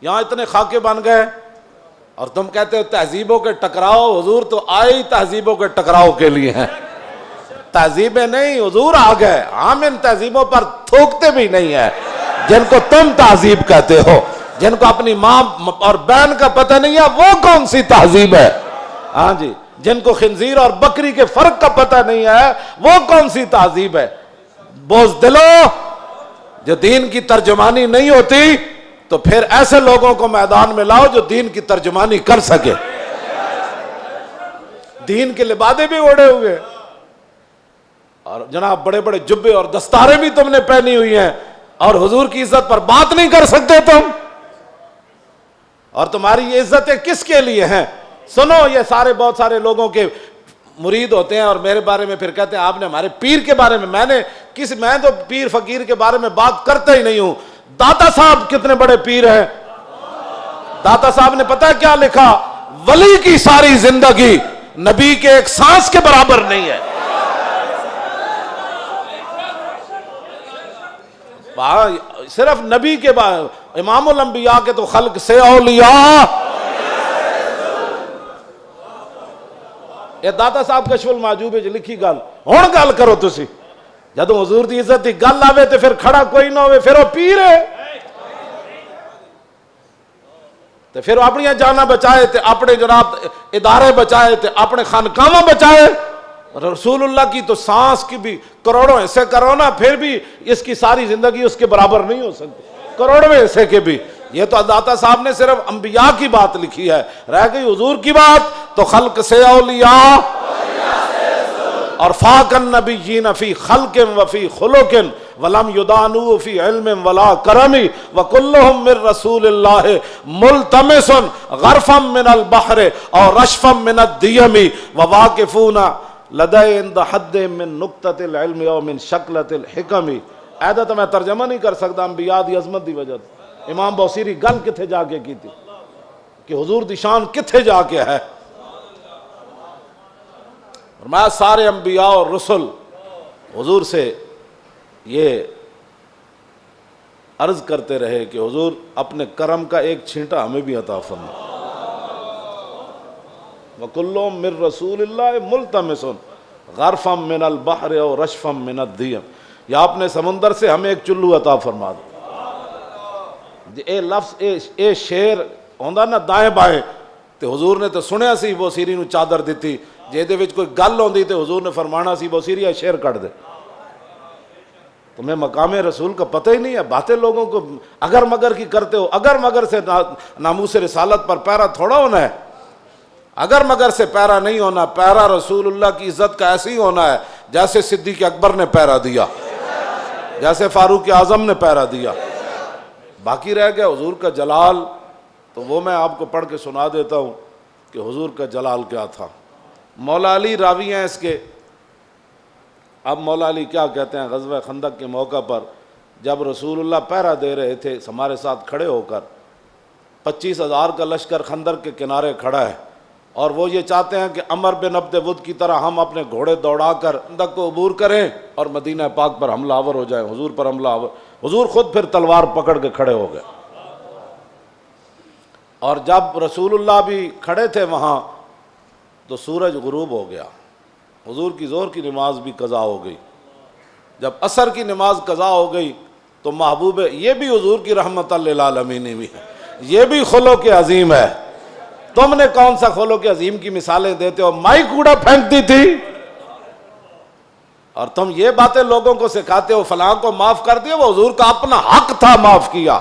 یہاں اتنے خاکے بن گئے اور تم کہتے ہو تہذیبوں کے ٹکراؤ. حضور تو آئے ہی تہذیبوں کے ٹکراؤ کے لیے ہیں. تہذیبیں نہیں، حضور آ گئے. ہم ان تہذیبوں پر تھوکتے بھی نہیں ہیں جن کو تم تہذیب کہتے ہو. جن کو اپنی ماں اور بہن کا پتہ نہیں ہے وہ کون سی تہذیب ہے؟ ہاں جی. جن کو خنزیر اور بکری کے فرق کا پتہ نہیں ہے وہ کون سی تہذیب ہے؟ بزدلو، جو دین کی ترجمانی نہیں ہوتی تو پھر ایسے لوگوں کو میدان میں لاؤ جو دین کی ترجمانی کر سکے. دین کے لبادے بھی اوڑے ہوئے اور جناب بڑے بڑے جبے اور دستاریں بھی تم نے پہنی ہوئی ہیں اور حضور کی عزت پر بات نہیں کر سکتے تم. اور تمہاری یہ عزتیں کس کے لیے ہیں؟ سنو، یہ سارے بہت سارے لوگوں کے مرید ہوتے ہیں اور میرے بارے میں پھر کہتے ہیں آپ نے ہمارے پیر کے بارے میں. میں تو پیر فقیر کے بارے میں بات کرتا ہی نہیں ہوں. داتا صاحب کتنے بڑے پیر ہیں. داتا صاحب نے پتہ کیا لکھا؟ ولی کی ساری زندگی نبی کے ایک سانس کے برابر نہیں ہے. صرف نبی کے بعد امام الانبیاء کے تو خلق سے اولیاء. یہ داتا صاحب کشف المحجوب لکھی گل ہن گل کرو تسی. جدوں حضور دی عزت دی گل آوے تے پھر کھڑا کوئی نہ ہوئے پھر وہ پیر ہے. تے پھر اپنی جاناں بچائے تے اپنے جناب ادارے بچائے تے اپنے خانقاہاں بچائے. رسول اللہ کی تو سانس کی بھی کروڑوں حصے کرو نا پھر بھی اس کی ساری زندگی اس کے برابر نہیں ہو سکتی. کروڑویں حصے کے بھی. یہ تو داتا صاحب نے صرف انبیاء کی بات لکھی ہے. رہ گئی حضور کی بات تو خلق سے اولیاء اور فاق النبیین فی خلق وفی خلق ولم یدانو فی علم ولا کرم وکلہم من رسول اللہ ملتمس غرفا من البحر اور رشفا من الدیم وواقفون لدے عند حد من نقطۃ العلم او من شکلۃ الحکم. ایدہ تو میں ترجمہ نہیں کر سکتا انبیاء دی عظمت دی وجہ. امام بوسیری گل کتھے جا کے کی تھی کہ حضور دی شان کتھے جا کے ہے. فرمایا سارے انبیاء اور رسل حضور سے یہ عرض کرتے رہے کہ حضور اپنے کرم کا ایک چھینٹا ہمیں بھی عطا فرما. وَكُلُّهُم مِّن رَّسُولِ اللَّهِ مُلْتَمِسٌ غَرْفًا مِّنَ الْبَحْرِ اور رَشْفًا مِّنَ الدِّيَمِ. یا اپنے سمندر سے ہمیں ایک چلو عطا فرما دو. اے لفظ اے شیر ہوندا نا دائیں بائیں تے حضور نے تو سنیا سی بوسیری نو چادر دیتی. جے دے وچ کوئی گل ہوندی تے حضور نے فرمانا سی بوسیری شیر کٹ دے. تمہیں مقام رسول کا پتہ ہی نہیں ہے. باتیں لوگوں کو اگر مگر کی کرتے ہو. اگر مگر سے ناموس رسالت پر پیرا تھوڑا ہونا ہے. اگر مگر سے پیرا نہیں ہونا. پیرا رسول اللہ کی عزت کا ایسے ہی ہونا ہے جیسے صدیق اکبر نے پیرا دیا, جیسے فاروق اعظم نے پیرا دیا. باقی رہ گیا حضور کا جلال, تو وہ میں آپ کو پڑھ کے سنا دیتا ہوں کہ حضور کا جلال کیا تھا. مولا علی راوی ہیں اس کے. اب مولا علی کیا کہتے ہیں, غزوہ خندق کے موقع پر جب رسول اللہ پہرا دے رہے تھے ہمارے ساتھ کھڑے ہو کر, 25,000 کا لشکر خندق کے کنارے کھڑا ہے اور وہ یہ چاہتے ہیں کہ عمر بن عبد ود کی طرح ہم اپنے گھوڑے دوڑا کر خندق کو عبور کریں اور مدینہ پاک پر حملہ آور ہو جائیں, حضور پر حملہ آور. حضور خود پھر تلوار پکڑ کے کھڑے ہو گئے. اور جب رسول اللہ بھی کھڑے تھے وہاں تو سورج غروب ہو گیا. حضور کی ظہر کی نماز بھی قضا ہو گئی. جب عصر کی نماز قضا ہو گئی تو محبوب, یہ بھی حضور کی رحمت للعالمین بھی ہے, یہ بھی خلق عظیم ہے. تم نے کون سا خلق عظیم کی مثالیں دیتے ہو؟ مائی کوڑا پھینکتی تھی اور تم یہ باتیں لوگوں کو سکھاتے ہو فلاں کو معاف کر دیا. وہ حضور کا اپنا حق تھا, معاف کیا.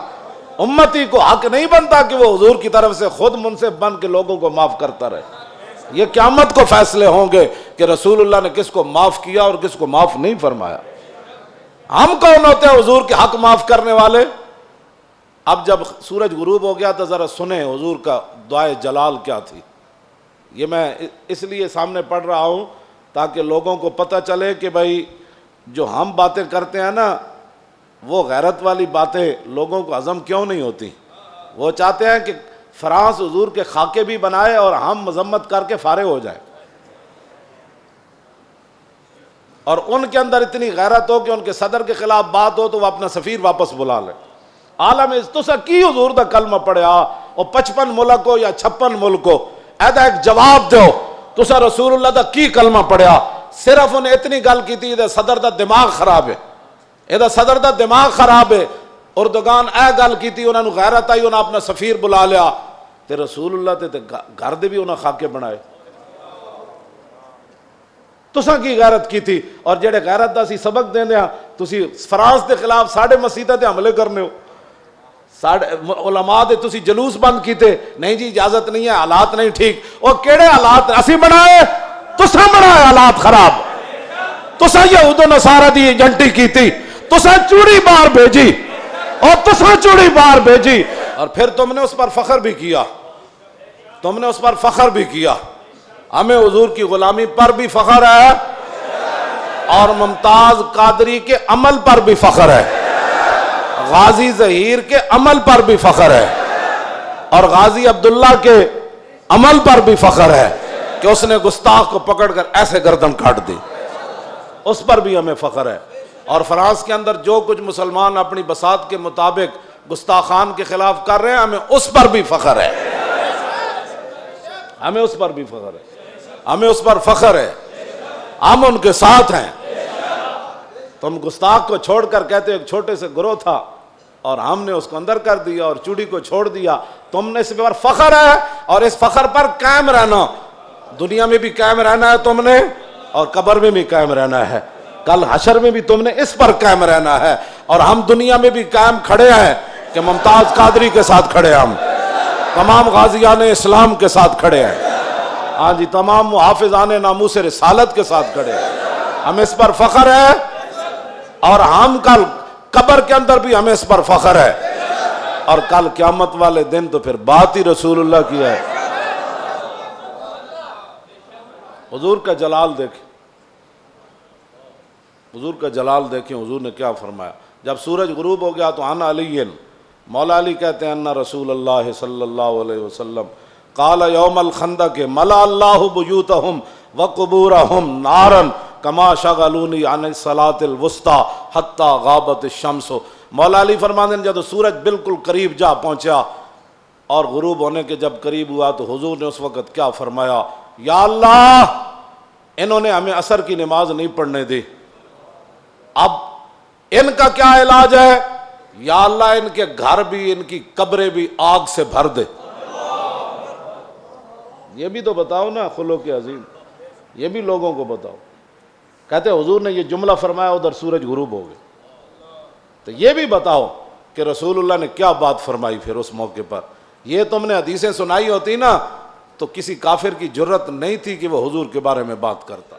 امتی کو حق نہیں بنتا کہ وہ حضور کی طرف سے خود منصف بن کے لوگوں کو معاف کرتا رہے. یہ قیامت کو فیصلے ہوں گے کہ رسول اللہ نے کس کو معاف کیا اور کس کو معاف نہیں فرمایا. ہم کون ہوتے ہیں حضور کے حق معاف کرنے والے؟ اب جب سورج غروب ہو گیا تو ذرا سنیں حضور کا دعائے جلال کیا تھی. یہ میں اس لیے سامنے پڑھ رہا ہوں تاکہ لوگوں کو پتہ چلے کہ بھائی جو ہم باتیں کرتے ہیں نا وہ غیرت والی باتیں لوگوں کو ہضم کیوں نہیں ہوتی. وہ چاہتے ہیں کہ فرانس حضور کے خاکے بھی بنائے اور ہم مذمت کر کے فارغ ہو جائیں, اور ان کے اندر اتنی غیرت ہو کہ ان کے صدر کے خلاف بات ہو تو وہ اپنا سفیر واپس بلا لیں. عالم تسا کی حضور دا کلمہ پڑھیا او 55 ملک ہو یا 56 ملک ہو، ایدا ایک جواب دیو تسا رسول اللہ دا کی کلمہ پڑھیا؟ صرف انہیں اتنی گل کی تھی صدر دا دماغ خراب ہے، یہ صدر دا دماغ خراب ہے۔ اردگان اے گل کی تھی، انہوں نے غیرت آئی، انہوں نے اپنا سفیر بلا لیا تے رسول اللہ تے گھر دے بھی انہوں نے خاکے بنائے۔ تساں کی غیرت کی تھی؟ اور جڑے غیرت دا سی سبق دیندے ہاں، تسی فرانس دے خلاف ساڑھے مسیطہ تے حملے کرنے ہو، علماء دے تسی جلوس بند کیتے، نہیں جی اجازت نہیں ہے، حالات نہیں ٹھیک۔ اور کیڑے حالات اسی بنائے؟ تساں بنائے حالات خراب، تساں یہود و نصارہ دی ایجنٹی کی تھی، تساں چوڑی بار بھیجی اور تساں چوڑی بار بھیجی، اور پھر تم نے اس پر فخر بھی کیا، تم نے اس پر فخر بھی کیا۔ ہمیں حضور کی غلامی پر بھی فخر ہے اور ممتاز قادری کے عمل پر بھی فخر ہے، غازی ظہیر کے عمل پر بھی فخر ہے، اور غازی عبداللہ کے عمل پر بھی فخر ہے کہ اس نے گستاخ کو پکڑ کر ایسے گردن کاٹ دی، اس پر بھی ہمیں فخر ہے۔ اور فرانس کے اندر جو کچھ مسلمان اپنی بساط کے مطابق گستاخان کے خلاف کر رہے ہیں، ہمیں اس پر بھی فخر ہے، ہمیں اس پر بھی فخر ہے، ہمیں اس پر فخر ہے، ہم ان کے ساتھ ہیں۔ تم گستاخ کو چھوڑ کر کہتے ایک چھوٹے سے گروہ تھا اور ہم نے اس کو اندر کر دیا اور چوڑی کو چھوڑ دیا، تم نے اس پر فخر ہے، اور اس فخر پر قائم رہنا، دنیا میں بھی قائم رہنا ہے تم نے، اور قبر میں بھی قائم رہنا ہے، کل حشر میں بھی تم نے اس پر قائم رہنا ہے۔ اور ہم دنیا میں بھی قائم کھڑے ہیں کہ ممتاز قادری کے ساتھ کھڑے ہیں، ہم تمام غازیان اسلام کے ساتھ کھڑے ہیں، ہاں جی تمام محافظان ناموس رسالت کے ساتھ کھڑے ہیں، ہمیں اس پر فخر ہے، اور ہم کل قبر کے اندر بھی ہمیں اس پر فخر ہے، اور کل قیامت والے دن تو پھر بات ہی رسول اللہ کی ہے۔ حضور کا جلال دیکھیں، حضور کا جلال دیکھیں، حضور نے کیا فرمایا جب سورج غروب ہو گیا تو انا علی، مولا علی کہتے ہیں ان رسول اللہ صلی اللہ علیہ وسلم قال یوم الخندق ملا اللہ بیوتہم وقبورہم نارا کما شغلونی عن الصلاۃ الوسطی حتی غابت الشمس۔ مولا علی فرماتے ہیں جب سورج بالکل قریب جا پہنچا اور غروب ہونے کے جب قریب ہوا تو حضور نے اس وقت کیا فرمایا، یا اللہ انہوں نے ہمیں عصر کی نماز نہیں پڑھنے دی، اب ان کا کیا علاج ہے؟ یا اللہ ان کے گھر بھی ان کی قبریں بھی آگ سے بھر دے۔ یہ بھی تو بتاؤ نا خلق عظیم، یہ بھی لوگوں کو بتاؤ۔ کہتے حضور نے یہ جملہ فرمایا ادھر سورج غروب ہو گئے، تو یہ بھی بتاؤ کہ رسول اللہ نے کیا بات فرمائی پھر اس موقع پر۔ یہ تم نے حدیثیں سنائی ہوتی نا تو کسی کافر کی جرت نہیں تھی کہ وہ حضور کے بارے میں بات کرتا۔